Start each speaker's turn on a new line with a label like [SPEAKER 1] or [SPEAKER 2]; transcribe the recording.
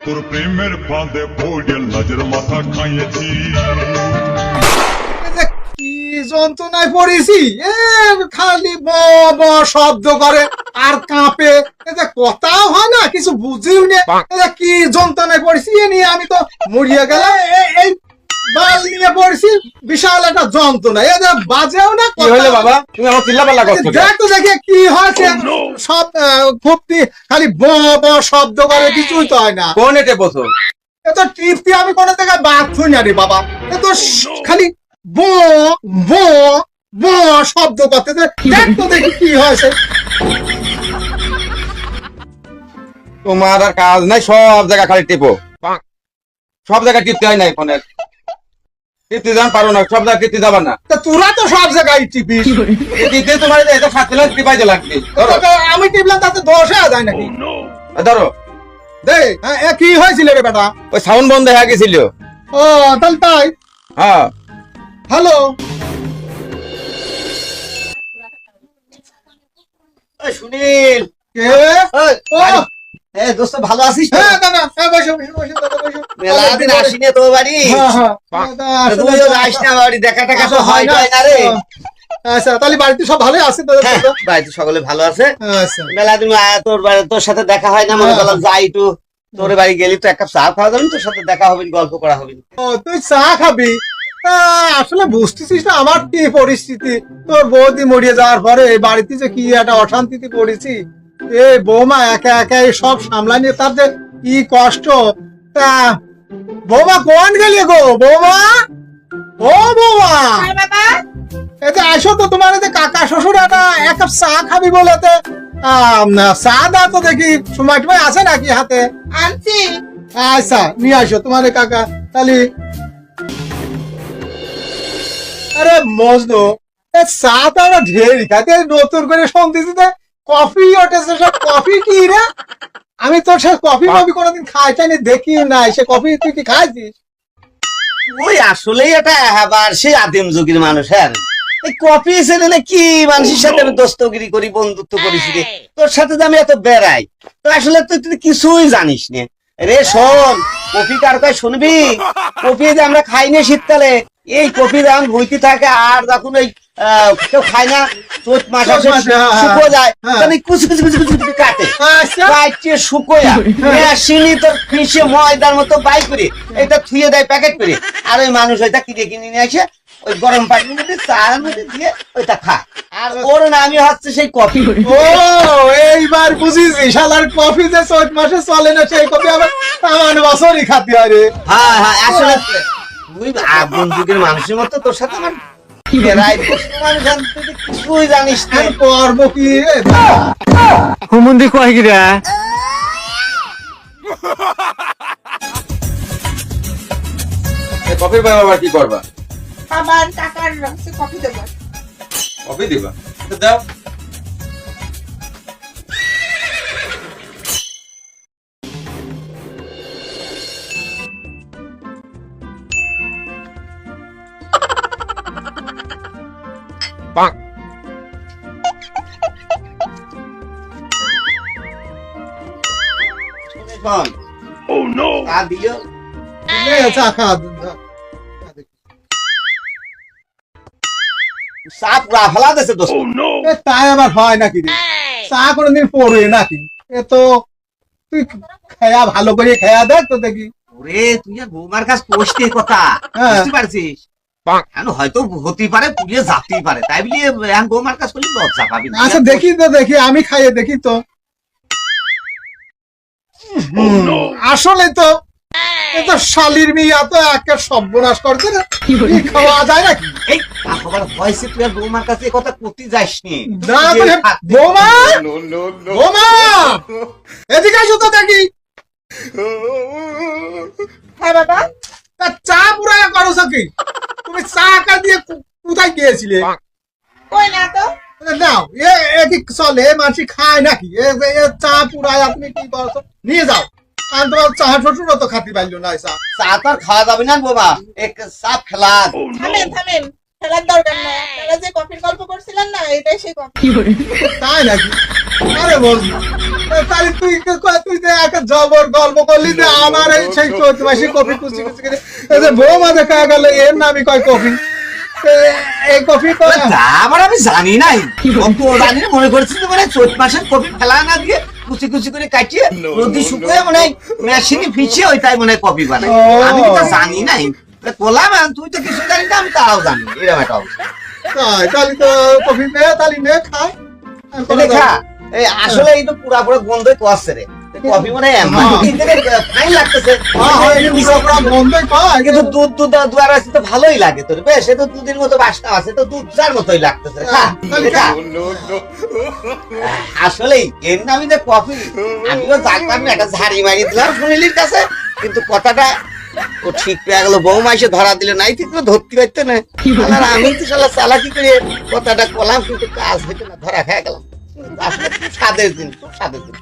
[SPEAKER 1] তোর প্রেমের ফাঁদে পড়ে লাজের মাথা খাইয়েছি।
[SPEAKER 2] কি যন্ত্রণায় পড়েছি, খালি ব ব শব্দ করে আর কাঁপে, কথাও হয় না, কিছু বুঝিও না। কি যন্ত্রণায় পড়েছি এ নিয়ে আমি তো মরিয়া গেলাম। এই বাল নিয়ে পড়েছি, বিশাল একটা যন্ত্রণা, বাজেও না।
[SPEAKER 3] কি হইলো বাবা, তুমি আমার চিল্লাপাল্লা করছো?
[SPEAKER 2] দেখ তো দেখে কি হয়েছে, সব খুব খালি ব ব শব্দ করে, কিছুই তো হয় না।
[SPEAKER 3] কোন এতে বসো?
[SPEAKER 2] এত টিপতি আমি কোনো জায়গায় বাদ থুই না রে বাবা, এত খালি ব ব ব শব্দ করতে। দেখ তো দেখি কি হয়েছে।
[SPEAKER 3] তোমার আর কাজ নাই, সব জায়গা খালি টিপো। সব জায়গায় টিপতে হয় নাই ফোনের, টিপতে যান পারো না, সব জায়গায় টিপতে যাবার না।
[SPEAKER 2] তা তোরা তো সব জায়গায় টিপিস,
[SPEAKER 3] টিপতে তোমার এটা সাথে টিপাই লাগবে।
[SPEAKER 2] আমি টিপলাম তাতে দোষ হয়ে যায় নাকি?
[SPEAKER 3] ধরো
[SPEAKER 2] দে, কি হয়েছিল রে বেটা?
[SPEAKER 3] ওই সাউন্ড বন্ধ হয়ে গেছিল।
[SPEAKER 2] ও তাহলে তাই।
[SPEAKER 3] হ্যাঁ
[SPEAKER 2] হ্যালো,
[SPEAKER 4] সুনীল,
[SPEAKER 2] কে? ও
[SPEAKER 4] দোস্ত ভালো আছিস তো?
[SPEAKER 2] হ্যাঁ দাদা, বসো বসো বসো দাদা, বসো।
[SPEAKER 4] মেলা দিন আসিনি তো বাড়ি।
[SPEAKER 2] হ্যাঁ হ্যাঁ দাদা, আসলে
[SPEAKER 4] তুইও যাস না বাড়ি, দেখা টাকা তো হয় না রে।
[SPEAKER 2] আচ্ছা, তাহলে বাড়িতে সব ভালোই আছে তো?
[SPEAKER 4] হ্যাঁ, বাড়িতে সকলে ভালো আছে।
[SPEAKER 2] আচ্ছা,
[SPEAKER 4] মেলা দিন তোর সাথে দেখা হয় না, মনে করলাম যাই একটু তোর বাড়ি গেলি তো এক কাপ চা খাওয়া যাবে, তোর সাথে দেখা হবে, গল্প করা হবে।
[SPEAKER 2] ও তুই চা খাবি? আসলে বুঝতেছিস না আমার কি পরিস্থিতি। তোর বৌদি মরিয়ে যাওয়ার পরে এই বাড়িতে যে কি একটা অশান্তিতে পড়েছি। এই বৌমা একা একা এই সব সামলাই নিয়ে তার যে কি কষ্ট। তা বৌমা কোন গেলি গো? বৌমা, ও বৌমা, এতে আসো তো, তোমার এতে কাকা শ্বশুর একটা এক কাপ চা খাবি বলেতে চা দাও তো দেখি, সময় টময় আছে নাকি হাতে?
[SPEAKER 5] আনছি।
[SPEAKER 2] আচ্ছা নিয়ে আসো তোমার এই কাকা। তাহলে আরে মজনু, চা তো আমরা ঢের খাতে, নতুন করে শুনতেছি কফি উঠেছে। সব কফি কি রে? আমি তোর সাথে কফি কফি কোনোদিন খাইনি, দেখি নাই। সে কফি তুই কি খাইছিস?
[SPEAKER 4] ওই আসলেই এটা আবার সেই আদিম যুগের মানুষ। হ্যাঁ, এই কপি ছেলে না কি মানুষের সাথে আমি দোস্তগিরি করি, বন্ধুত্ব করেছি রে। তোর সাথে যে আমি এত বেড়াই, তো আসলে তুই কিছুই জানিস না রে। শোন, কপি কার কাছে শুনবি? কপি যে আমরা খাই না শীতকালে, এই কপি যখন ভুইতে থাকে আর যখন ওই কেউ খায় না, চৈত মাস আসে শুকো যায়, তাহলে কুচি কুচি কুচি কুচি কাটে, কাটে শুকোয়া মেশিনি তোর পিষে ময়দার মতো বাই করে এটা থুয়ে দেয় প্যাকেট করে। আর ওই মানুষ ওইটা কিনে কিনে নিয়ে আসে, ওই গরম পানির মধ্যে চার মধ্যে দিয়ে ওইটা খায়। আর ওর নামই হচ্ছে সেই কফি।
[SPEAKER 2] ও এইবার বুঝিছি, শালার কফি যে চৈত মাসে চলে না, সেই কফি আবার তামান বছরই খাতে হয় রে।
[SPEAKER 4] হ্যাঁ হ্যাঁ, আসলে তুই আগুন যুগের মানুষের মতো তোর সাথে আমার কিছুই জানিস না।
[SPEAKER 2] করব কি রে?
[SPEAKER 3] হুমন্দি কয় গিরা কফির ব্যাপার কি করবা?
[SPEAKER 5] আবার টাকার কফি দেবো।
[SPEAKER 3] কফি দিবা? দাও।
[SPEAKER 2] চা খা।
[SPEAKER 4] সাপ রাফলা দেছে দোস্ত।
[SPEAKER 2] তাই আবার হয় নাকি রে? চা কোনোদিন পড়ে নাকি? এ তো তুই খেয়া ভালো করে খেয়া দেখ তো দেখি।
[SPEAKER 4] ওরে তুই আর বৌমার কাছে পোষতে কথা বুঝতে পারছিস? এখন হয়তো হতেই পারে, পুড়িয়ে যাতেই পারে, তাই বলি এখন বৌমার কাছে করলে লজ্জা পাবি না।
[SPEAKER 2] আচ্ছা দেখি তো, দেখি আমি খাইয়ে দেখি তো। আসলে তো এত শালির মিয়া তো একটা সর্বনাশ করছে না, খাওয়া যায় নাকি?
[SPEAKER 4] এই আবার হয়েছে তুই আর বৌমার কাছে এ কথা করতে যাস নি।
[SPEAKER 2] না করে বৌমা, বৌমা এদিকে আসো তো দেখি।
[SPEAKER 5] হ্যাঁ বাবা।
[SPEAKER 2] তা চা পুরাই করো কি? তুমি চা কা দিয়ে কোথায় গিয়েছিলে?
[SPEAKER 5] কই না তো।
[SPEAKER 2] নাও, এ কি চলে? মানুষ খায় নাকি? চা পুরাই আপনি কি করছো? নিয়ে যাও। আর তোমার চা শ্বশুর তো খাতি পাইলো না। চা
[SPEAKER 4] চা তো আর খাওয়া যাবে না বৌমা, এক সাপ খেলা।
[SPEAKER 5] থামেন থামেন, খেলার দরকার নাই। আপনারা যে কফির গল্প করছিলেন না, এটাই সেই কফি।
[SPEAKER 2] তাই নাকি? আরে বন্ধু তাহলে তুই যে একটা জবর গল্প করলি যে আমার এই সেই চৈত মাসে কফি কুচি কুচি করে এই যে বৌমা দেখা গেল এর নামই কয় কফি এই কফি তো
[SPEAKER 4] তা আবার আমি জানি নাই অন্ত জানি না, মনে করছি যে মানে চৈত মাসের কপি ফেলা না দিয়ে কুচি কুচি করে কাটিয়ে রোদি শুকিয়ে মানে মেশিনে ফিচিয়ে ওইটাই মনে হয় কপি বানাই।
[SPEAKER 2] ও।
[SPEAKER 4] আমি তো জানি নাই, বললাম তুই তো কিছু জানি না, আমি তাও জানি এরকম একটা অবস্থা।
[SPEAKER 2] তাই তাহলে তো কফি নে তাহলে নে খায়
[SPEAKER 4] দেখা এই আসলে এই তো পুরা পুরো গন্ধই করছে রে কফি মানে ফাইন লাগতেছে।
[SPEAKER 2] বন্ধই পায়
[SPEAKER 4] কিন্তু দুধ দুধ দুয়ার আছে তো ভালোই লাগে তোর, বেশ সে তো দুধের মতো বাসনা আছে, তো দুধ যার মতোই লাগতেছে। খা, খা। আসলে এর নামই যে কফি, আমিও জানতাম না, একটা ঝাড়ি মারি দিলাম সুনীলির কাছে, কিন্তু কথাটা ও ঠিক পেয়ে গেল, বৌমা এসে ধরা দিলে নাই ঠিক করে ধরতে পারতে না। আর আমি তো শালা চালাকি করে কথাটা কলাম, কিন্তু কাজ হইতে না, ধরা খেয়ে গেলাম। আসলে খুব স্বাদের দিন, খুব স্বাদের দিন।